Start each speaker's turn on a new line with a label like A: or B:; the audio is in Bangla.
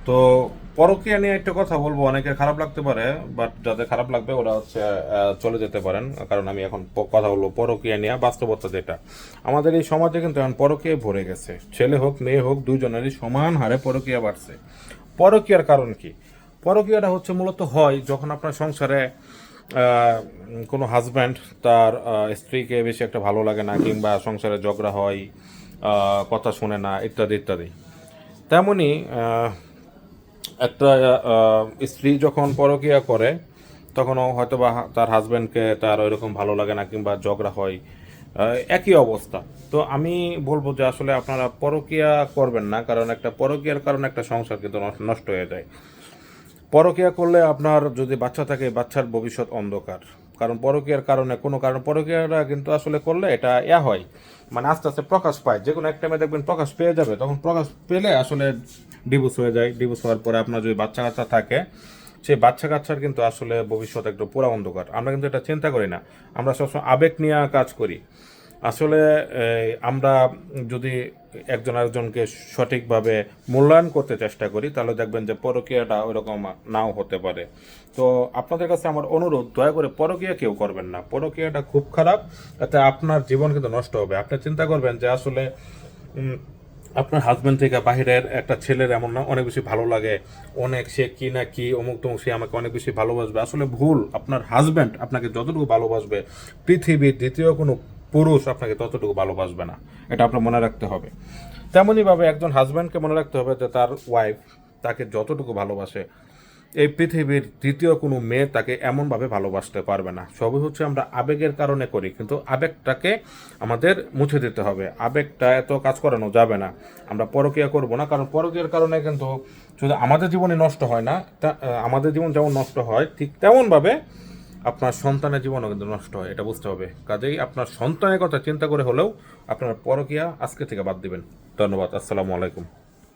A: তো পরকীয়া নিয়ে একটা কথা বলবো, অনেকের খারাপ লাগতে পারে, বাট যাদের খারাপ লাগবে ওরা হচ্ছে চলে যেতে পারেন, কারণ আমি এখন কথা বলবো পরকীয়া নিয়ে বাস্তবতা যেটা আমাদের এই সমাজে কিন্তু এখন পরকীয়া ভরে গেছে। ছেলে হোক মেয়ে হোক দুজনেরই সমান হারে পরকীয়া বাড়ছে। পরকীয়ার কারণ কি? পরকীয়াটা হচ্ছে মূলত হয় যখন আপনার সংসারে কোনো হাজব্যান্ড তার স্ত্রীকে বেশি একটা ভালো লাগে না, কিংবা সংসারে ঝগড়া হয়, কথা শুনে না, ইত্যাদি ইত্যাদি। তেমনি একটা স্ত্রী যখন পরকীয়া করে তখনও হয়তো বা তার হাজব্যান্ডকে তার ওইরকম ভালো লাগে না, কিংবা ঝগড়া হয়, একই অবস্থা। তো আমি বলবো যে আসলে আপনারা পরকীয়া করবেন না, কারণ একটা পরকীয়ার কারণে একটা সংসার কিন্তু নষ্ট হয়ে যায়। পরকীয়া করলে আপনার যদি বাচ্চা থাকে, বাচ্চার ভবিষ্যৎ অন্ধকার। কারণ পরকীয়ার কারণে কোনো কারণ পরকীয়াটা কিন্তু আসলে করলে এটা হয়, মানে আস্তে আস্তে প্রকাশ পায়, যে কোনো একটা টাইমে দেখবেন প্রকাশ পেয়ে যাবে, তখন প্রকাশ পেলে আসলে ডিভোর্স হয়ে যায়। ডিভোর্স হওয়ার পরে আপনার যদি বাচ্চা কাচ্চা থাকে, সেই বাচ্চা কাচ্চার কিন্তু আসলে ভবিষ্যৎ একটু পুরা অন্ধকার। আমরা কিন্তু এটা চিন্তা করি না, আমরা সবসময় আবেগ নিয়ে কাজ করি। আসলে আমরা যদি একজন আরেকজনকে সঠিকভাবে মূল্যায়ন করতে চেষ্টা করি, তাহলে দেখবেন যে পরকীয়াটা ওইরকম নাও হতে পারে। তো আপনাদের কাছে আমার অনুরোধ, দয়া করে পরকীয়া কেউ করবেন না। পরকীয়াটা খুব খারাপ, তাতে আপনার জীবন কিন্তু নষ্ট হবে। আপনি চিন্তা করবেন যে আসলে আপনার হাজব্যান্ড থেকে বাহিরের একটা ছেলের এমন না অনেক বেশি ভালো লাগে, অনেক সে কি না কি অমুক তমুক, সে আমাকে অনেক বেশি ভালোবাসবে। আসলে ভুল। আপনার হাজব্যান্ড আপনাকে যতটুকু ভালোবাসবে, পৃথিবীর দ্বিতীয় কোনো পুরুষ আপনাকে ততটুকু ভালোবাসবে না। এটা আপনার মনে রাখতে হবে। তেমনইভাবে একজন হাজব্যান্ডকে মনে রাখতে হবে যে তার ওয়াইফ তাকে যতটুকু ভালোবাসে, এই পৃথিবীর দ্বিতীয় কোনো মেয়ে তাকে এমনভাবে ভালোবাসতে পারবে না। সবই হচ্ছে আমরা আবেগের কারণে করি, কিন্তু আবেগটাকে আমাদের মুছে দিতে হবে। আবেগটা এত কাজ করানো যাবে না। আমরা পরকীয়া করব না, কারণ পরকীয়ার কারণে কিন্তু শুধু আমাদের জীবনে নষ্ট হয় না, আমাদের জীবন যেমন নষ্ট হয় ঠিক তেমনভাবে আপনার সন্তানের জীবনও কিন্তু নষ্ট হয়। এটা বুঝতে হবে। কাজেই আপনার সন্তানের কথা চিন্তা করে হলেও আপনার পরকীয়া আজকে থেকে বাদ দিবেন। ধন্যবাদ। আসসালামু আলাইকুম।